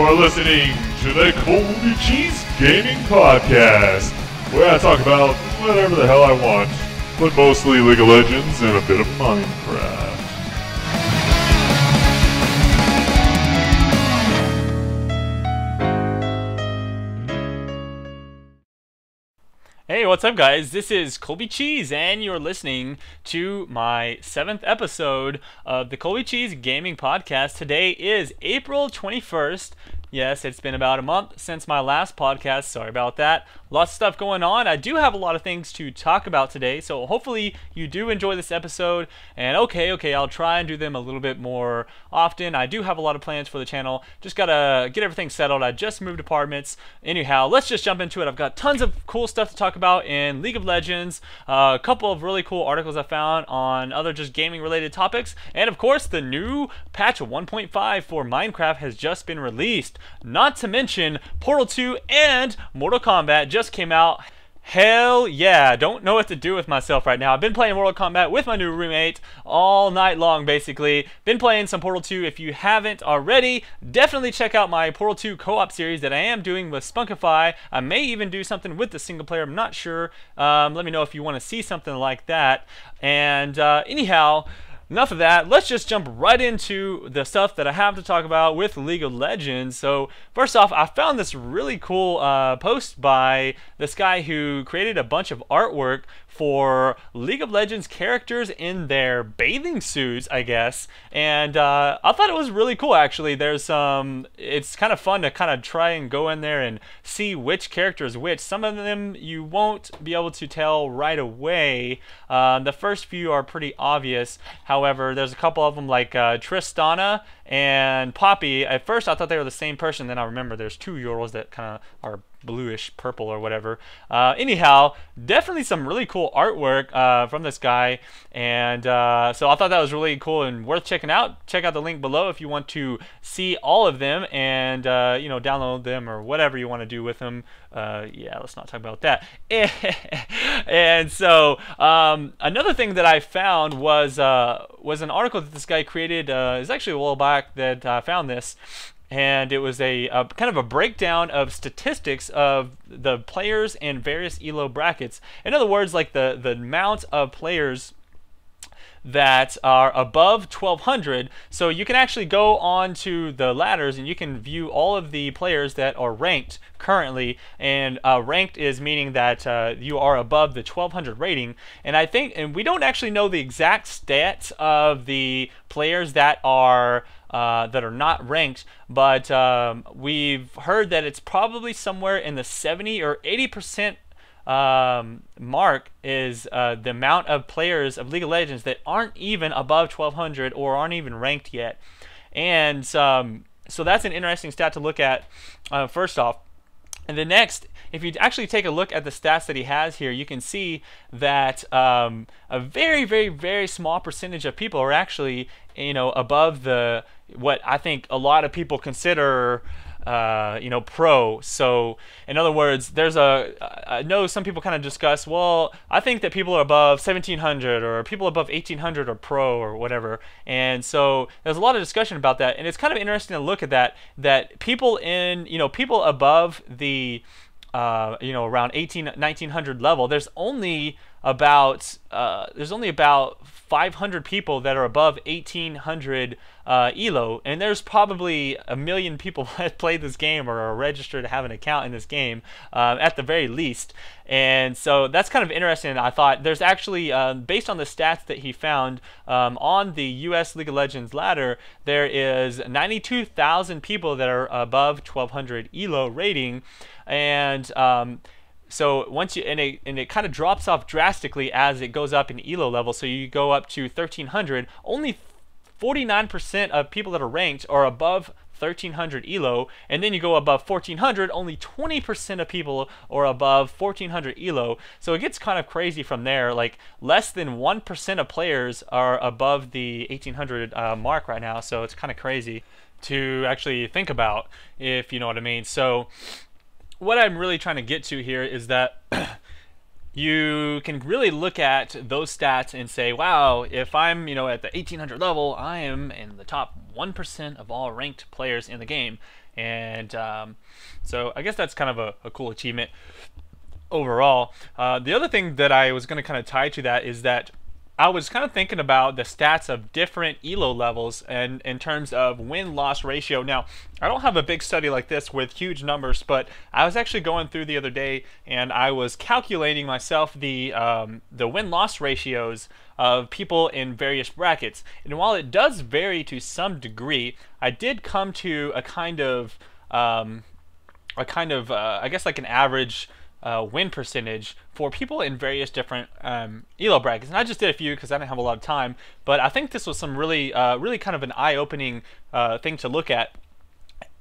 You're listening to the ColbyCheeZe Gaming Podcast, where I talk about whatever the hell I want, but mostly League of Legends and a bit of Minecraft. Hey, what's up guys? This is ColbyCheeZe and you're listening to my 7th episode of the ColbyCheeZe Gaming Podcast. Today is April 21st. Yes, it's been about a month since my last podcast. Sorry about that. Lots of stuff going on. I do have a lot of things to talk about today, so hopefully you do enjoy this episode. And okay, I'll try and do them a little bit more often. I do have a lot of plans for the channel. Just gotta get everything settled. I just moved apartments. Anyhow, let's just jump into it. I've got tons of cool stuff to talk about in League of Legends, a couple of really cool articles I found on other just gaming related topics, and of course the new patch 1.5 for Minecraft has just been released. Not to mention Portal 2 and Mortal Kombat just came out. Hell yeah, don't know what to do with myself right now. I've been playing Mortal Kombat with my new roommate all night long, basically. Been playing some Portal 2. If you haven't already, definitely check out my Portal 2 co-op series that I am doing with Spunkify. I may even do something with the single player, I'm not sure. Let me know if you want to see something like that. And anyhow, enough of that. Let's just jump right into the stuff that I have to talk about with League of Legends. So first off, I found this really cool post by this guy who created a bunch of artwork for League of Legends characters in their bathing suits, I guess. And I thought it was really cool, actually. There's it's kind of fun to kind of try and go in there and see which character is which. Some of them you won't be able to tell right away. The first few are pretty obvious. However, there's a couple of them like Tristana and Poppy. At first I thought they were the same person, then I remember there's two Yorls that kind of are bluish purple or whatever. Anyhow, definitely some really cool artwork from this guy, and so I thought that was really cool and worth checking out. Check out the link below if you want to see all of them and you know, download them or whatever you want to do with them. Yeah, let's not talk about that. And so another thing that I found was an article that this guy created. It's actually a while back that I found this. And it was a kind of a breakdown of statistics of the players in various ELO brackets. In other words, like the amount of players that are above 1200. So you can actually go on to the ladders and you can view all of the players that are ranked currently. And ranked is meaning that you are above the 1200 rating. And I think, and we don't actually know the exact stats of the players that are not ranked, but we've heard that it's probably somewhere in the 70 or 80% mark is the amount of players of League of Legends that aren't even above 1200 or aren't even ranked yet. And so that's an interesting stat to look at first off. And the next, if you actually take a look at the stats that he has here, you can see that a very small percentage of people are actually, you know, above the what I think a lot of people consider you know, pro. So in other words, there's I know some people kind of discuss, well, I think that people are above 1700 or people above 1800 are pro or whatever. And so there's a lot of discussion about that, and it's kind of interesting to look at that people in, you know, people above the you know, around 1900 level, there's only about 500 people that are above 1800 ELO, and there's probably 1 million people that play this game or are registered to have an account in this game at the very least. And so that's kind of interesting. I thought there's actually, based on the stats that he found on the US League of Legends ladder, there is 92,000 people that are above 1200 ELO rating. And so once you, and it kind of drops off drastically as it goes up in ELO level. So you go up to 1300, only 49% of people that are ranked are above 1300 ELO, and then you go above 1400, only 20% of people are above 1400 ELO. So it gets kind of crazy from there. Like less than 1% of players are above the 1800 mark right now. So it's kind of crazy to actually think about, if you know what I mean. So what I'm really trying to get to here is that you can really look at those stats and say, wow, if I'm, at the 1800 level, I am in the top 1% of all ranked players in the game. And so I guess that's kind of a cool achievement overall. The other thing that I was going to kind of tie to that is that I was kind of thinking about the stats of different ELO levels and in terms of win-loss ratio. Now, I don't have a big study like this with huge numbers, but I was actually going through the other day and I was calculating myself the win-loss ratios of people in various brackets. And while it does vary to some degree, I did come to a kind of I guess like an average win percentage for people in various different ELO brackets. And I just did a few because I didn't have a lot of time, but I think this was some really kind of an eye-opening thing to look at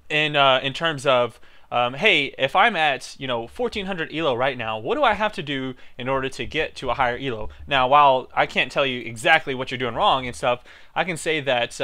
in terms of hey, if I'm at 1400 ELO right now, what do I have to do in order to get to a higher ELO? Now, while I can't tell you exactly what you're doing wrong and stuff, I can say that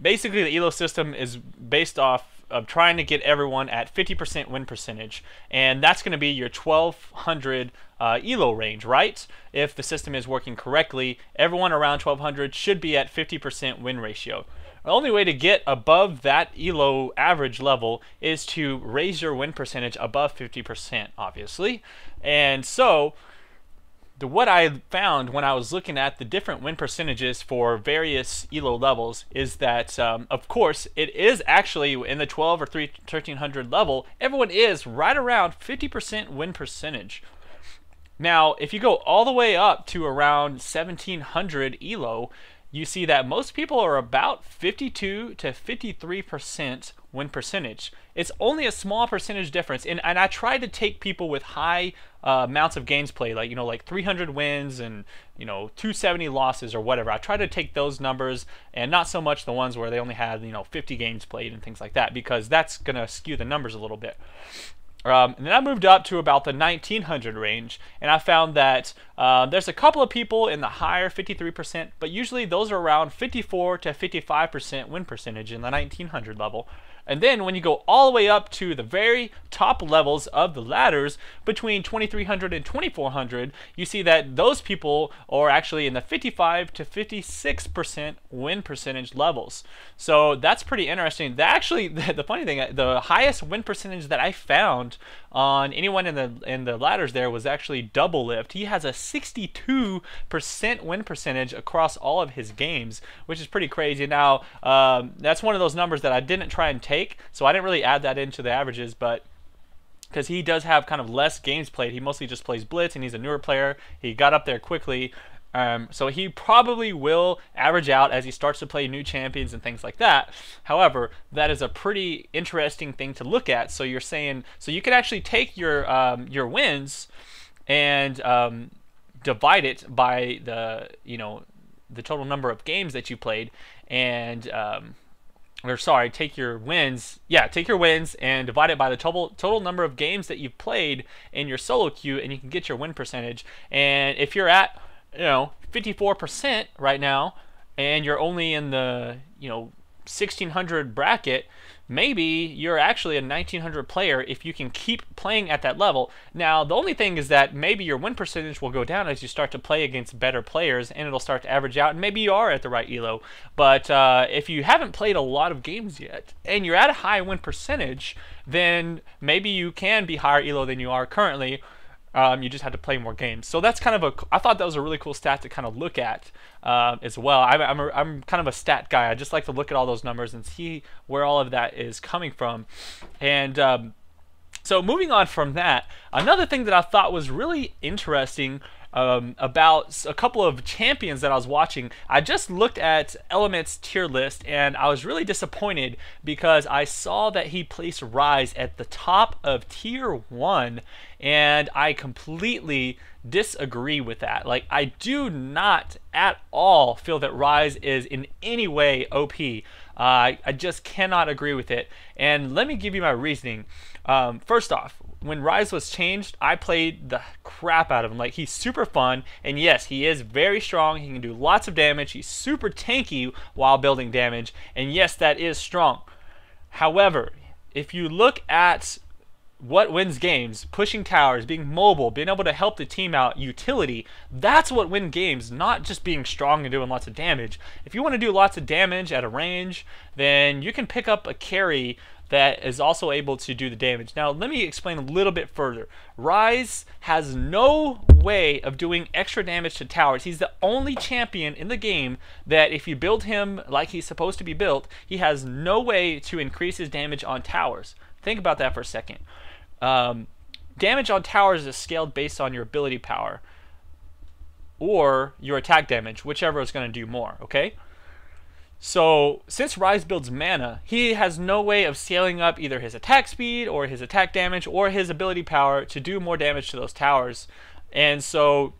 basically the ELO system is based off of trying to get everyone at 50% win percentage, and that's going to be your 1200 ELO range, right? If the system is working correctly, everyone around 1200 should be at 50% win ratio. The only way to get above that ELO average level is to raise your win percentage above 50%, obviously. And so what I found when I was looking at the different win percentages for various ELO levels is that, of course, it is actually in the 12 or 1300 level, everyone is right around 50% win percentage. Now, if you go all the way up to around 1700 ELO, you see that most people are about 52 to 53% win percentage. It's only a small percentage difference, and I tried to take people with high amounts of games played, like 300 wins and 270 losses or whatever. I tried to take those numbers and not so much the ones where they only had 50 games played and things like that, because that's gonna skew the numbers a little bit. And then I moved up to about the 1900 range, and I found that there's a couple of people in the higher 53%, but usually those are around 54 to 55% win percentage in the 1900 level. And then when you go all the way up to the very top levels of the ladders between 2300 and 2400, you see that those people are actually in the 55 to 56% win percentage levels. So that's pretty interesting. Actually, the funny thing, the highest win percentage that I found on anyone in the ladders there was actually Double Lift. He has a 62% win percentage across all of his games, which is pretty crazy. Now, that's one of those numbers that I didn't try and take, so I didn't really add that into the averages, but because he does have kind of less games played, he mostly just plays Blitz, and he's a newer player. He got up there quickly. So he probably will average out as he starts to play new champions and things like that. However, that is a pretty interesting thing to look at. So you're saying, so you can actually take your wins and divide it by the the total number of games that you played, and or sorry, take your wins and divide it by the total number of games that you've played in your solo queue, and you can get your win percentage. And if you're at 54% right now, and you're only in the 1600 bracket, maybe you're actually a 1900 player if you can keep playing at that level. Now, the only thing is that maybe your win percentage will go down as you start to play against better players, and it'll start to average out, and maybe you are at the right ELO. But if you haven't played a lot of games yet, and you're at a high win percentage, then maybe you can be higher ELO than you are currently. You just had to play more games. So that's kind of I thought that was a really cool stat to kind of look at as well. I'm kind of a stat guy. I just like to look at all those numbers and see where all of that is coming from. And so moving on from that, another thing that I thought was really interesting about a couple of champions that I was watching. I just looked at Element's tier list, and I was really disappointed because I saw that he placed Ryze at the top of tier 1, and I completely disagree with that. Like, I do not at all feel that Ryze is in any way OP. I just cannot agree with it, and let me give you my reasoning. First off, when Ryze was changed, I played the crap out of him. Like, he's super fun, and yes, he is very strong. He can do lots of damage. He's super tanky while building damage, and yes, that is strong. However, if you look at what wins games, pushing towers, being mobile, being able to help the team out, utility, that's what wins games, not just being strong and doing lots of damage. If you want to do lots of damage at a range, then you can pick up a carry that is also able to do the damage. Now, let me explain a little bit further. Ryze has no way of doing extra damage to towers. He's the only champion in the game that if you build him like he's supposed to be built, he has no way to increase his damage on towers. Think about that for a second. Damage on towers is scaled based on your ability power or your attack damage, whichever is going to do more, okay? So, since Ryze builds mana, he has no way of scaling up either his attack speed or his attack damage or his ability power to do more damage to those towers. And so,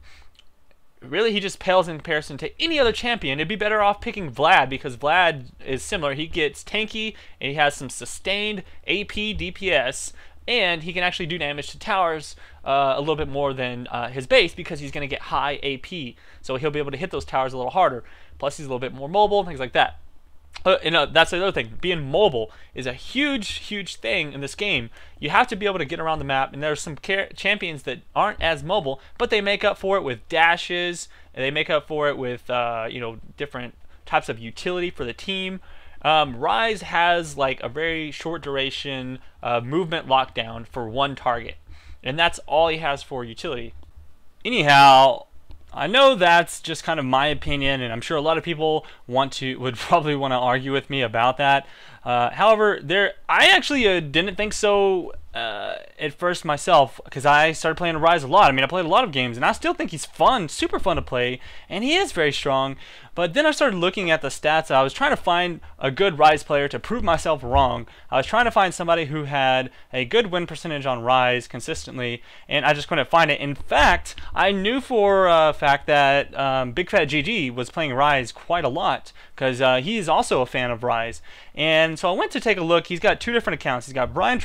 really he just pales in comparison to any other champion. It'd be better off picking Vlad because Vlad is similar. He gets tanky and he has some sustained AP DPS, and he can actually do damage to towers a little bit more than his base because he's going to get high AP. So he'll be able to hit those towers a little harder. Plus he's a little bit more mobile and things like that. That's the other thing. Being mobile is a huge thing in this game. You have to be able to get around the map, and there's some champions that aren't as mobile, but they make up for it with dashes, and they make up for it with different types of utility for the team. Ryze has like a very short duration movement lockdown for one target, and that's all he has for utility. Anyhow, I know that's just kind of my opinion, and I'm sure a lot of people would probably want to argue with me about that. However, I actually didn't think so at first myself, because I started playing Ryze a lot. I mean, I played a lot of games, and I still think he's fun, super fun to play, and he is very strong. But then I started looking at the stats. I was trying to find a good Ryze player to prove myself wrong. I was trying to find somebody who had a good win percentage on Ryze consistently, and I just couldn't find it. In fact, I knew for a fact that Big Fat GG was playing Ryze quite a lot, because he's also a fan of Ryze. And so I went to take a look. He's got two different accounts. He's got Richard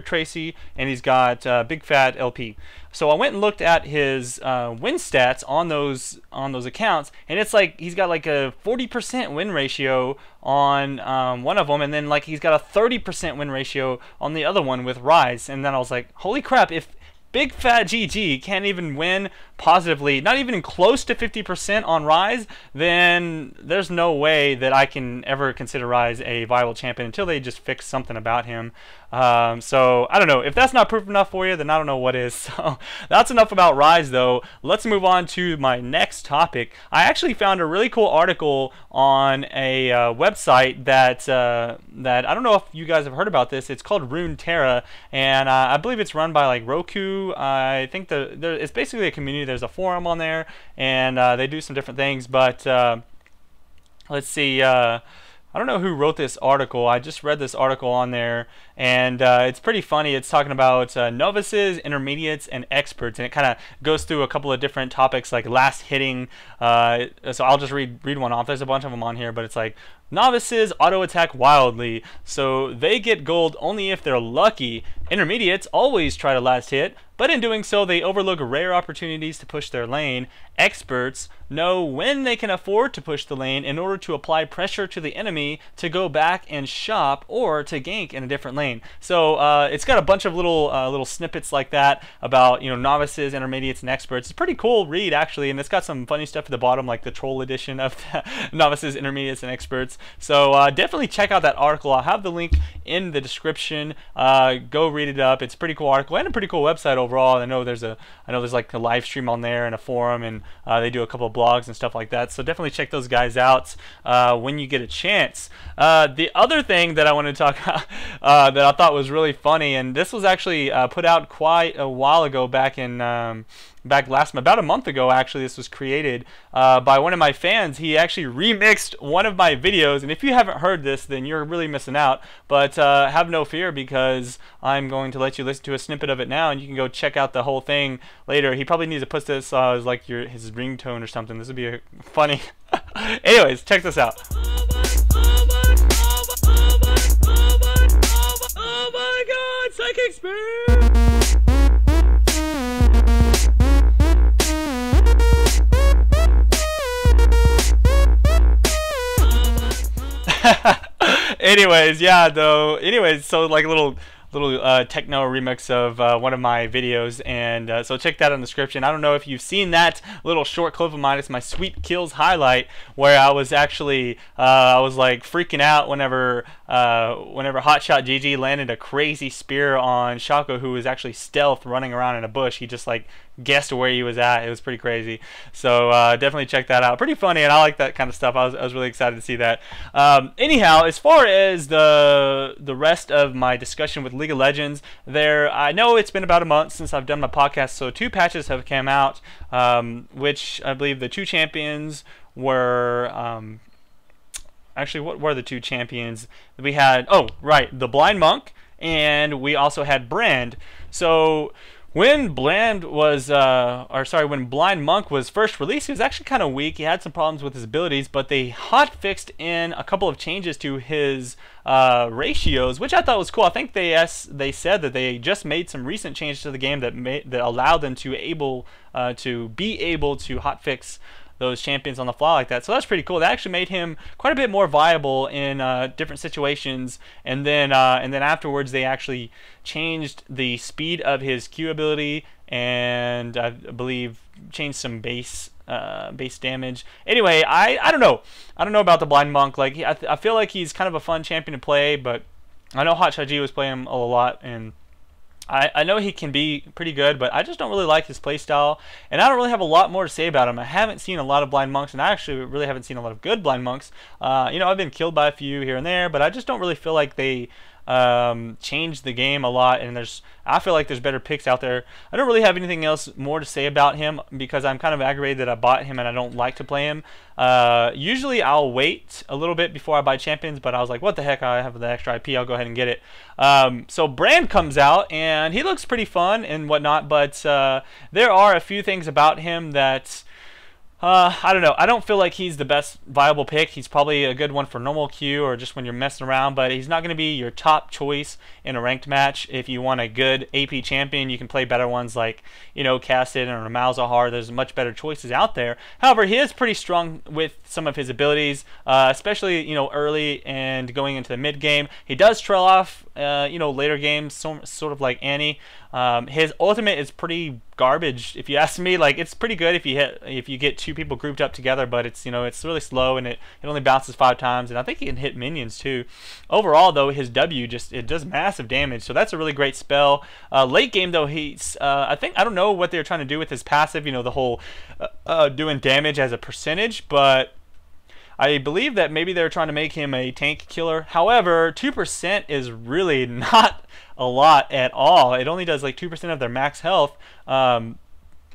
Tracy, and he's got Big Fat LP. So I went and looked at his win stats on those accounts, and it's like he's got like a 40% win ratio on one of them, and then like he's got a 30% win ratio on the other one with Ryze. And then I was like, holy crap! If Big Fat GG can't even win positively, not even close to 50% on Ryze, then there's no way that I can ever consider Ryze a viable champion until they just fix something about him. So I don't know. If that's not proof enough for you, then I don't know what is. So that's enough about Ryze, though. Let's move on to my next topic. I actually found a really cool article on a website that I don't know if you guys have heard about this. It's called Runeterra, and I believe it's run by like Roku. I think it's basically a community. There's a forum on there, and they do some different things. But let's see. I don't know who wrote this article. I just read this article on there, and it's pretty funny. It's talking about novices, intermediates, and experts, and it kind of goes through a couple of different topics like last hitting. So I'll just read one off. There's a bunch of them on here, but it's like novices auto attack wildly, so they get gold only if they're lucky. Intermediates always try to last hit, but in doing so they overlook rare opportunities to push their lane. Experts know when they can afford to push the lane in order to apply pressure to the enemy to go back and shop or to gank in a different lane. So it's got a bunch of little snippets like that about novices, intermediates, and experts. It's a pretty cool read actually, and it's got some funny stuff at the bottom like the troll edition of the novices, intermediates, and experts. So definitely check out that article. I'll have the link in the description. Go read it up. It's a pretty cool article and a pretty cool website overall. I know there's like a live stream on there and a forum, and they do a couple of blogs and stuff like that. So definitely check those guys out when you get a chance. The other thing that I wanted to talk about that I thought was really funny, and this was actually put out quite a while ago, back about a month ago actually. This was created by one of my fans. He actually remixed one of my videos, and if you haven't heard this, then you're really missing out. But have no fear, because I'm going to let you listen to a snippet of it now, and you can go check out the whole thing later. He probably needs to put this as like his ringtone or something. This would be funny. Anyways, check this out. Oh my God, psychic spirit! Anyways, so like a little techno remix of one of my videos, and so check that in the description. I don't know if you've seen that little short clip of mine. It's my sweet kills highlight, where I was actually I was like freaking out whenever whenever Hotshot GG landed a crazy spear on Shaco, who was actually stealth running around in a bush. He just like guessed where he was at. It was pretty crazy. So definitely check that out. Pretty funny, and I like that kind of stuff. I was really excited to see that. Anyhow, as far as the rest of my discussion with League of Legends, I know it's been about a month since I've done my podcast, so 2 patches have come out, which I believe the 2 champions were. Actually, what were the 2 champions? We had, oh, right, the Blind Monk, and we also had Brand. So when Blind Monk was first released, he was actually kind of weak. He had some problems with his abilities, but they hot fixed in a couple of changes to his ratios, which I thought was cool. I think they said that they just made some recent changes to the game that allowed them to be able to hot fix those champions on the fly like that. So that's pretty cool. That actually made him quite a bit more viable in different situations. And then afterwards, they actually changed the speed of his Q ability, and I believe changed some base damage. Anyway, I don't know. I don't know about the Blind Monk. Like I feel like he's kind of a fun champion to play, but I know Hotshot G was playing him a lot, and I know he can be pretty good, but I just don't really like his playstyle, and I don't really have a lot more to say about him. I haven't seen a lot of Blind Monks, and I actually really haven't seen a lot of good Blind Monks. You know, I've been killed by a few here and there, but I just don't really feel like they changed the game a lot, and I feel like there's better picks out there. I don't really have anything else more to say about him because I'm kind of aggravated that I bought him and I don't like to play him. Usually I'll wait a little bit before I buy champions, but I was like, what the heck, I have the extra IP, I'll go ahead and get it. So Brand comes out, and he looks pretty fun and whatnot, but there are a few things about him that I don't know. I don't feel like he's the best viable pick. He's probably a good one for normal queue or just when you're messing around, but he's not going to be your top choice in a ranked match. If you want a good AP champion, you can play better ones like, you know, Cassid or Malzahar. There's much better choices out there. However, he is pretty strong with some of his abilities, especially, you know, early and going into the mid game. He does trail off, you know, later games, sort of like Annie. His ultimate is pretty garbage, if you ask me. Like, it's pretty good if you get 2 people grouped up together, but it's, you know, it's really slow, and it only bounces 5 times, and I think he can hit minions too. Overall, though, his W it does massive damage, so that's a really great spell. Late game, though, he's I don't know what they're trying to do with his passive, you know, the whole doing damage as a percentage, but I believe that maybe they're trying to make him a tank killer. However, 2% is really not a lot at all. It only does like 2% of their max health, and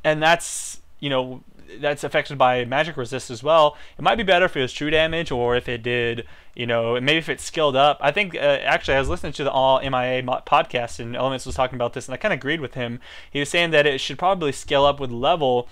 that's, you know, that's affected by magic resist as well. It might be better if it was true damage, or if it did, you know, maybe if it's skilled up. I think actually I was listening to the All MIA podcast, and Elements was talking about this, and I kind of agreed with him. He was saying that it should probably scale up with level.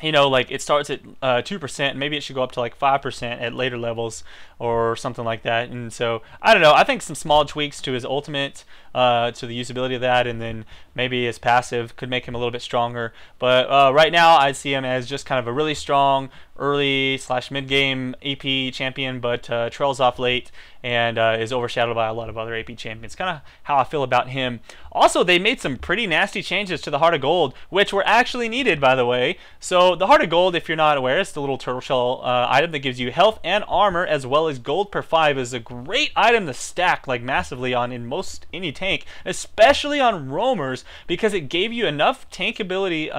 You know, like it starts at 2%, maybe it should go up to like 5% at later levels or something like that. And so, I don't know, I think some small tweaks to his ultimate, to the usability of that, and then maybe his passive could make him a little bit stronger. But right now, I see him as just kind of a really strong early/mid-game AP champion, but trails off late and is overshadowed by a lot of other AP champions. Kind of how I feel about him. Also, they made some pretty nasty changes to the Heart of Gold, which were actually needed, by the way. So the Heart of Gold, if you're not aware, it's the little turtle shell item that gives you health and armor, as well as gold per 5. Is a great item to stack like massively on in most any tank, especially on roamers, because it gave you enough tank ability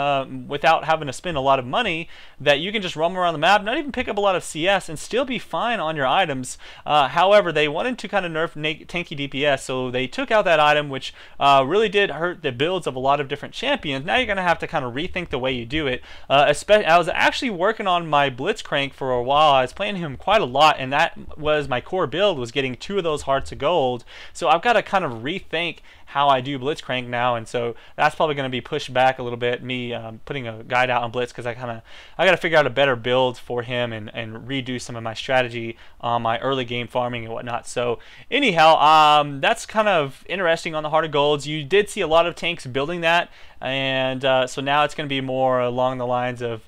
without having to spend a lot of money that you can just roam around the map, not even pick up a lot of CS, and still be fine on your items. However, they wanted to kind of nerf tanky DPS, so they took out that item, which really did hurt the builds of a lot of different champions. Now you're going to have to kind of rethink the way you do it. I was actually working on my Blitzcrank for a while. I was playing him quite a lot, and that was my core build, was getting 2 of those hearts of gold. So I've got to kind of rethink how I do Blitzcrank now, and so that's probably going to be pushed back a little bit, me putting a guide out on Blitz, because I got to figure out a better build for him and redo some of my strategy on my early game farming and whatnot. So anyhow, that's kind of interesting on the Heart of Golds. You did see a lot of tanks building that, and so now it's going to be more along the lines of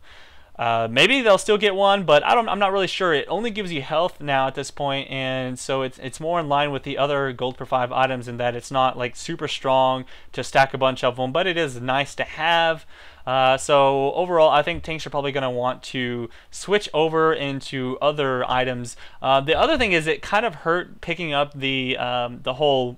Maybe they'll still get one, but I'm not really sure. It only gives you health now at this point, and so it's more in line with the other gold per 5 items in that it's not like super strong to stack a bunch of them, but it is nice to have. So overall, I think tanks are probably going to want to switch over into other items. The other thing is it kind of hurt picking up the whole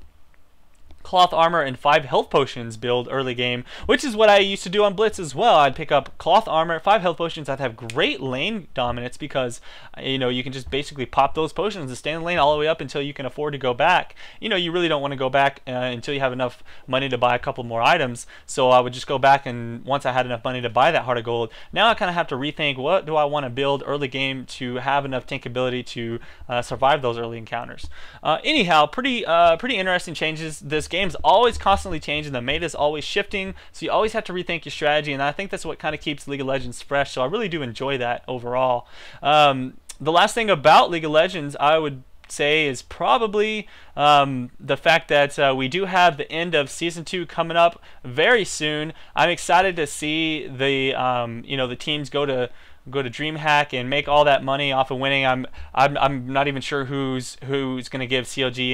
cloth armor and 5 health potions build early game, which is what I used to do on Blitz as well. I'd pick up cloth armor, 5 health potions. I'd have great lane dominance because you can just basically pop those potions and stay in the lane all the way up until you can afford to go back. You really don't want to go back until you have enough money to buy a couple more items. So I would just go back, and once I had enough money to buy that heart of gold, now I kind of have to rethink, what do I want to build early game to have enough tank ability to survive those early encounters. Anyhow, pretty interesting changes. This game's always constantly changing. The meta is always shifting, so you always have to rethink your strategy, and I think that's what kind of keeps League of Legends fresh, so I really do enjoy that overall. The last thing about League of Legends I would say is probably the fact that we do have the end of Season 2 coming up very soon. I'm excited to see the the teams go to DreamHack and make all that money off of winning. I'm not even sure who's going to give CLG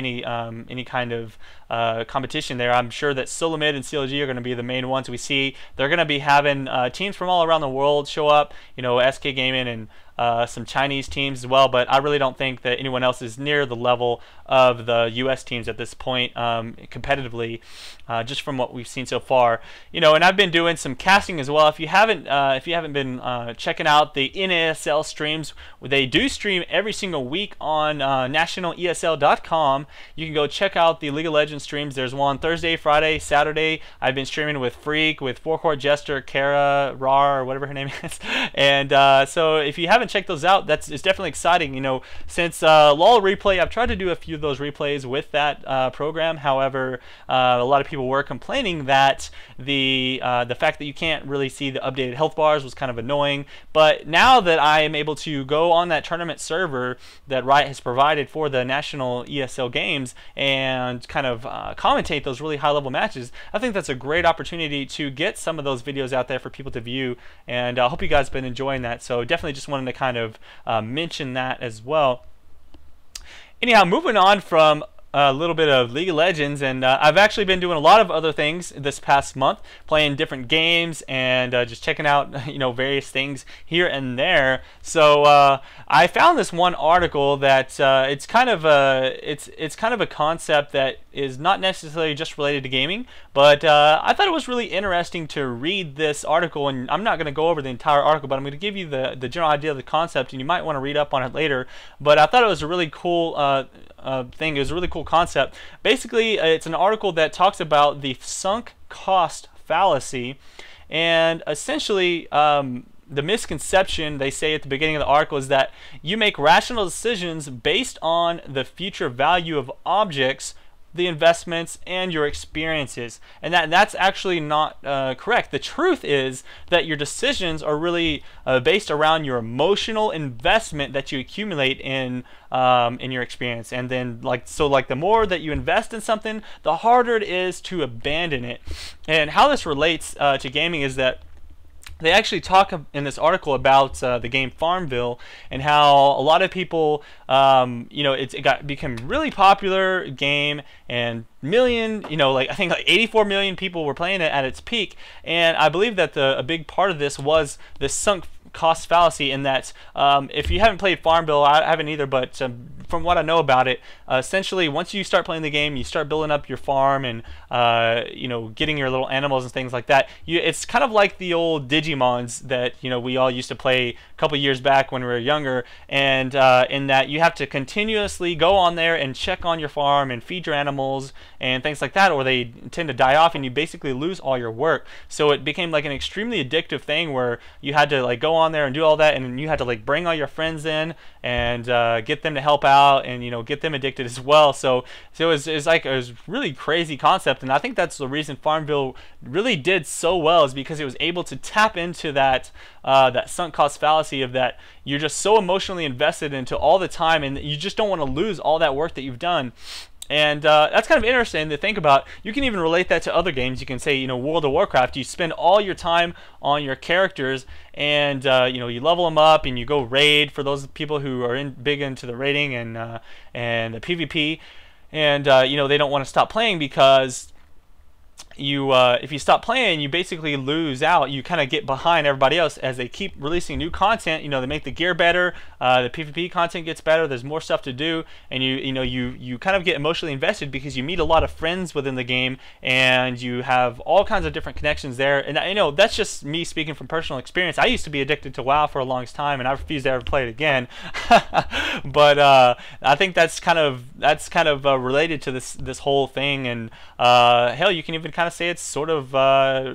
any kind of competition there. I'm sure that Solomid and CLG are going to be the main ones we see. They're going to be having teams from all around the world show up. SK Gaming and some Chinese teams as well, but I really don't think that anyone else is near the level of the US teams at this point competitively, just from what we've seen so far. And I've been doing some casting as well. If you haven't been checking out the NASL streams, they do stream every single week on nationalesl.com. You can go check out the League of Legends streams. There's one Thursday, Friday, Saturday. I've been streaming with Freak, with Forecourt Jester, Kara, Rar, or whatever her name is. And so if you haven't checked those out, it's definitely exciting. Since LOL Replay, I've tried to do a few of those replays with that program. However, a lot of people were complaining that the fact that you can't really see the updated health bars was kind of annoying. But now that I am able to go on that tournament server that Riot has provided for the National ESL games and kind of commentate those really high level matches, I think that's a great opportunity to get some of those videos out there for people to view, and I hope you guys have been enjoying that. So definitely just wanted to kind of mention that as well. Anyhow, moving on from a little bit of League of Legends, and I've actually been doing a lot of other things this past month, playing different games and just checking out various things here and there. So I found this one article that it's kind of a concept that is not necessarily just related to gaming, but I thought it was really interesting to read this article. And I'm not going to go over the entire article, but I'm going to give you the general idea of the concept, and you might want to read up on it later. But I thought it was a really cool thing. It was a really cool concept. Basically, it's an article that talks about the sunk cost fallacy, and essentially the misconception they say at the beginning of the article is that you make rational decisions based on the future value of objects, the investments, and your experiences, and that's actually not correct. The truth is that your decisions are really based around your emotional investment that you accumulate in your experience, and then the more that you invest in something, the harder it is to abandon it. And how this relates to gaming is that they actually talk in this article about the game Farmville and how a lot of people, it became really popular game, and I think 84 million people were playing it at its peak. And I believe that a big part of this was the sunk cost fallacy, in that if you haven't played Farmville, I haven't either, but from what I know about it, essentially once you start playing the game, you start building up your farm and getting your little animals and things like that. It's kind of like the old Digimons that we all used to play a couple years back when we were younger, and in that you have to continuously go on there and check on your farm and feed your animals and things like that, or they tend to die off and you basically lose all your work. So it became like an extremely addictive thing where you had to go on there and do all that, and then you had to bring all your friends in and get them to help out and get them addicted as well. So it was really crazy concept, and I think that's the reason Farmville really did so well, is because it was able to tap into that sunk cost fallacy of that you're just so emotionally invested into all the time, and you just don't want to lose all that work that you've done. And that's kind of interesting to think about. You can even relate that to other games. You can say, World of Warcraft, you spend all your time on your characters, and you level them up, and you go raid for those people who are big into the raiding and the PvP, and they don't want to stop playing because if you stop playing, you basically lose out. You kind of get behind everybody else as they keep releasing new content. They make the gear better, the PvP content gets better, there's more stuff to do, and you kind of get emotionally invested because you meet a lot of friends within the game, and you have all kinds of different connections there. And that's just me speaking from personal experience. I used to be addicted to WoW for a long time, and I refuse to ever play it again. But I think that's kind of related to this whole thing. And hell, you can even kind of say it's sort of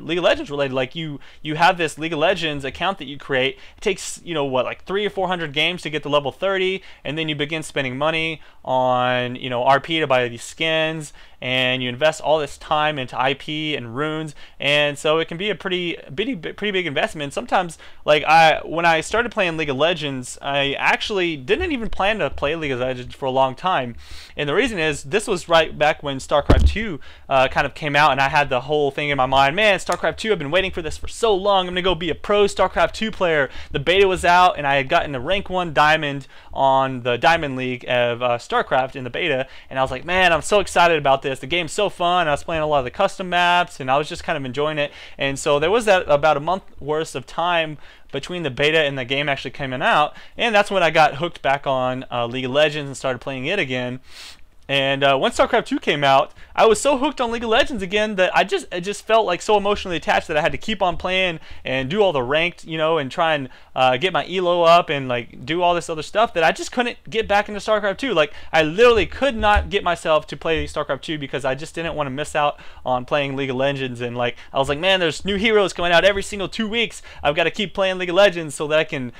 League of Legends related. Like you have this League of Legends account that you create. It takes like 300 or 400 games to get to level 30, and then you begin spending money on RP to buy these skins, and you invest all this time into IP and runes, and so it can be a pretty big investment. Sometimes, like when I started playing League of Legends, I actually didn't even plan to play League of Legends for a long time, and the reason is this was right back when StarCraft 2 kind of came out, and I had the whole thing in my mind, man, StarCraft 2, I've been waiting for this for so long, I'm gonna go be a pro StarCraft 2 player. The beta was out, and I had gotten a rank 1 diamond on the Diamond League of StarCraft in the beta, and I was like, man, I'm so excited about this. The game's so fun. I was playing a lot of the custom maps, and I was just kind of enjoying it. And so there was that about a month worth of time between the beta and the game actually coming out, and that's when I got hooked back on League of Legends and started playing it again. And once StarCraft 2 came out, I was so hooked on League of Legends again that I just felt like so emotionally attached that I had to keep on playing and do all the ranked, and try and get my elo up and like do all this other stuff that I just couldn't get back into StarCraft 2. Like I literally could not get myself to play StarCraft 2 because I just didn't want to miss out on playing League of Legends. And like I was like, man, there's new heroes coming out every single 2 weeks. I've got to keep playing League of Legends so that I can,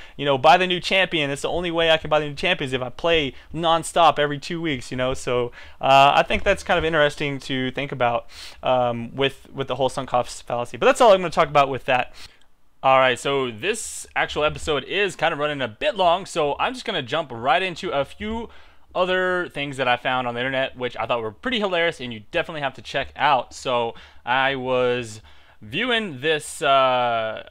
buy the new champion. It's the only way I can buy the new champions if I play non-stop every 2 weeks, So I think that's kind of interesting to think about with the whole sunk cost fallacy. But that's all I'm going to talk about with that. Alright, so this actual episode is kind of running a bit long, so I'm just going to jump right into a few other things that I found on the internet which I thought were pretty hilarious and you definitely have to check out. So I was viewing this, I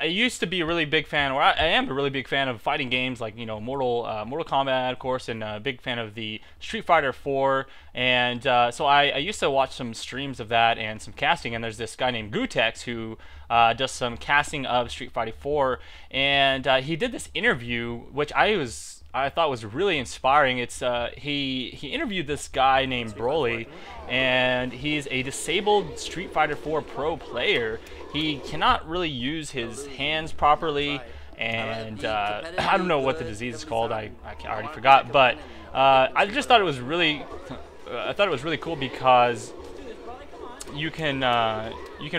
used to be a really big fan, or I am a really big fan of fighting games like, Mortal Kombat, of course, and a big fan of the Street Fighter 4, and so I used to watch some streams of that and some casting, and there's this guy named Gutex who does some casting of Street Fighter 4, and he did this interview, which I thought was really inspiring. It's he interviewed this guy named Broly, and he's a disabled Street Fighter 4 pro player. He cannot really use his hands properly, and I don't know what the disease is called. I already forgot, but I just thought it was really cool because you can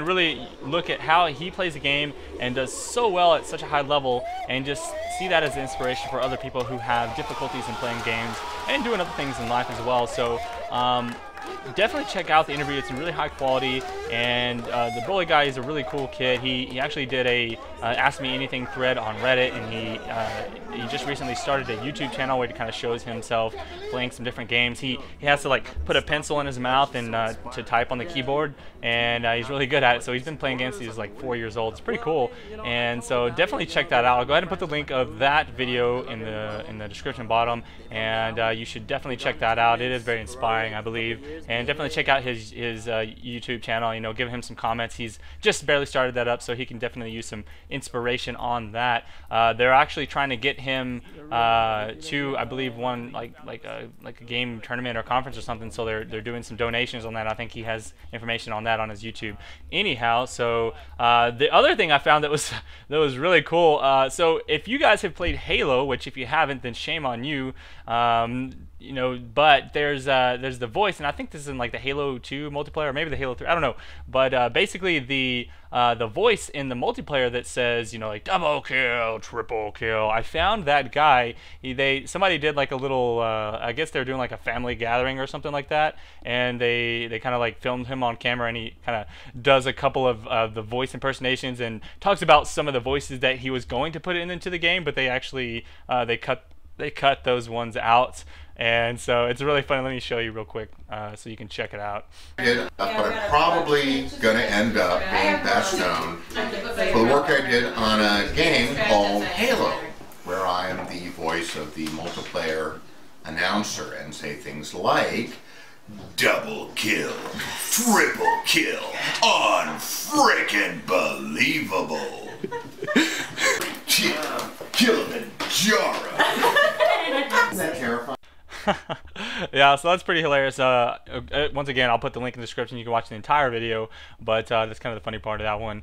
really look at how he plays the game and does so well at such a high level, and just see that as an inspiration for other people who have difficulties in playing games and doing other things in life as well. So definitely check out the interview. It's in really high quality, and the Broly guy is a really cool kid. He actually did a Ask Me Anything thread on Reddit, and he just recently started a YouTube channel where he kind of shows himself playing some different games. He has to like put a pencil in his mouth and to type on the keyboard, and he's really good at it. So he's been playing games since he was like 4 years old. It's pretty cool, and so definitely check that out. I'll go ahead and put the link of that video in the description bottom, and you should definitely check that out. It is very inspiring, I believe. And definitely check out his YouTube channel. Give him some comments. He's just barely started that up, so he can definitely use some inspiration on that. They're actually trying to get him to, I believe, one like a game tournament or conference or something. So they're doing some donations on that. I think he has information on that on his YouTube. Anyhow, so the other thing I found that was really cool. So if you guys have played Halo, which if you haven't, then shame on you. But there's the voice, and I think this is in like the Halo 2 multiplayer, or maybe the Halo 3, I don't know. But basically the voice in the multiplayer that says, like double kill, triple kill. I found that guy. Somebody did like a little, I guess they're doing like a family gathering or something like that, and they kind of like filmed him on camera, and he kind of does a couple of the voice impersonations and talks about some of the voices that he was going to put into the game, but they actually they cut they cut those ones out. And so it's really fun. Let me show you real quick so you can check it out. But I'm probably going to end up being best known for the work I did on a game called Halo, where I am the voice of the multiplayer announcer and say things like, double kill, triple kill, unfrickin' believable. Kill him in Jara. Is that terrifying? Yeah, so that's pretty hilarious. Once again, I'll put the link in the description. You can watch the entire video, but that's kind of the funny part of that one.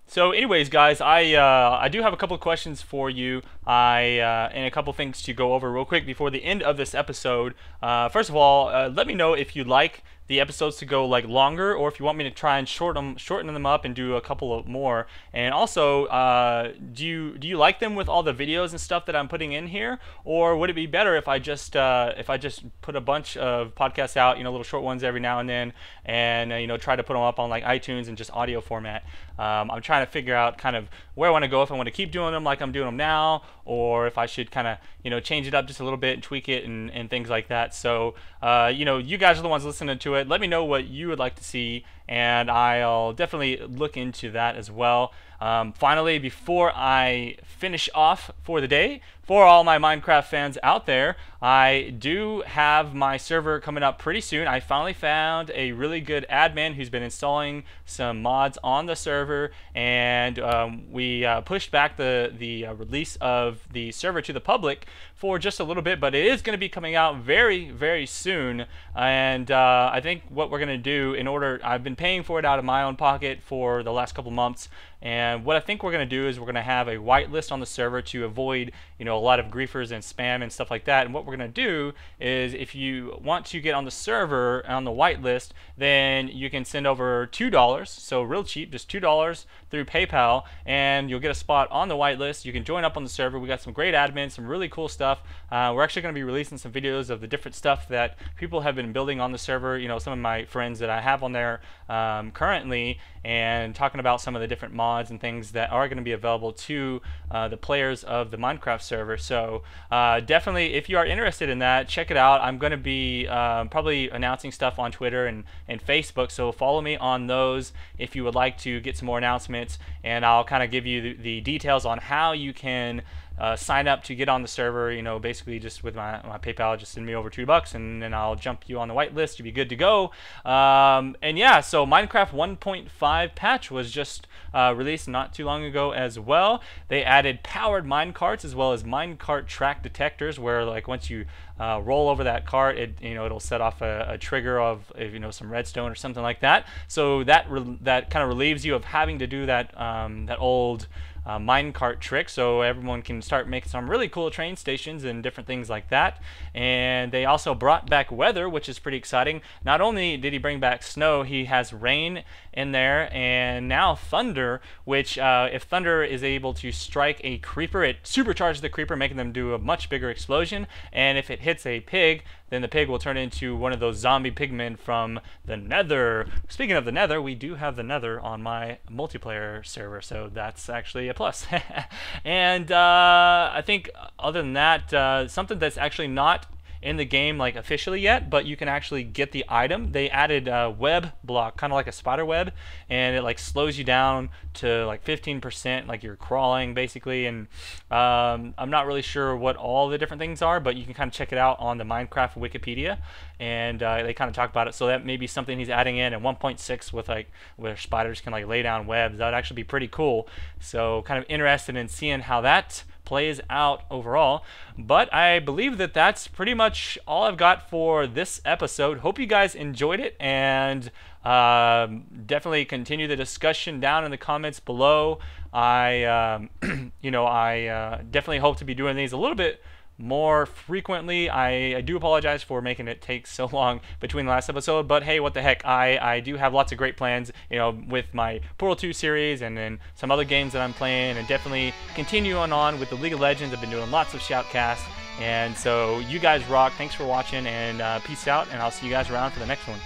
So anyways, guys, I do have a couple of questions for you, and a couple things to go over real quick before the end of this episode. First of all, let me know if you'd like the episodes to go like longer, or if you want me to try and shorten them up and do a couple of more. And also, do you like them with all the videos and stuff that I'm putting in here, or would it be better if I just put a bunch of podcasts out, little short ones every now and then, and try to put them up on like iTunes and just audio format? I'm trying to figure out kind of where I want to go, if I want to keep doing them like I'm doing them now, or if I should kind of change it up just a little bit and tweak it and things like that. So you guys are the ones listening to it. Let me know what you would like to see, and I'll definitely look into that as well. Finally, before I finish off for the day, for all my Minecraft fans out there, I do have my server coming up pretty soon. I finally found a really good admin who's been installing some mods on the server, and we pushed back the release of the server to the public for just a little bit, but it is going to be coming out very, very soon. And I think what we're going to do, I've been paying for it out of my own pocket for the last couple months, and what I think we're going to do is we're going to have a whitelist on the server to avoid a lot of griefers and spam and stuff like that. And what we're going to do is, if you want to get on the server on the whitelist, then you can send over $2, so real cheap, just $2 through PayPal, and you'll get a spot on the whitelist. You can join up on the server. We got some great admins, some really cool stuff. We're actually going to be releasing some videos of the different stuff that people have been building on the server, some of my friends that I have on there currently, and talking about some of the different mods and things that are going to be available to the players of the Minecraft server. So definitely, if you are interested in that, check it out. I'm going to be probably announcing stuff on Twitter and Facebook, so follow me on those if you would like to get some more announcements, and I'll kind of give you the details on how you can sign up to get on the server. Basically just with my PayPal, just send me over $2 and then I'll jump you on the whitelist. You'll be good to go. And yeah, so Minecraft 1.5 patch was just released not too long ago as well. They added powered minecarts as well as minecart track detectors, where like once you roll over that cart, it'll set off a trigger of some redstone or something like that. So that kind of relieves you of having to do that old minecart trick, so everyone can start making some really cool train stations and different things like that. And they also brought back weather, which is pretty exciting. Not only did he bring back snow, he has rain in there, and now thunder, which if thunder is able to strike a creeper, it supercharges the creeper, making them do a much bigger explosion. And if it hits a pig, then the pig will turn into one of those zombie pigmen from the Nether. Speaking of the Nether, we do have the Nether on my multiplayer server, so that's actually a plus. And I think other than that, something that's actually not in the game like officially yet, but you can actually get the item. They added a web block, kind of like a spider web, and it like slows you down to like 15%, like you're crawling basically. And I'm not really sure what all the different things are, but you can kind of check it out on the Minecraft Wikipedia, and they kind of talk about it. So that may be something he's adding in 1.6 with like where spiders can like lay down webs. That would actually be pretty cool. So kind of interested in seeing how that plays out overall. But I believe that that's pretty much all I've got for this episode. Hope you guys enjoyed it, and definitely continue the discussion down in the comments below. I definitely hope to be doing these a little bit more frequently. I do apologize for making it take so long between the last episode, but hey, what the heck, I do have lots of great plans, with my Portal 2 series and then some other games that I'm playing, and definitely continuing on with the League of Legends. I've been doing lots of shoutcasts, and so you guys rock. Thanks for watching, and peace out, and I'll see you guys around for the next one.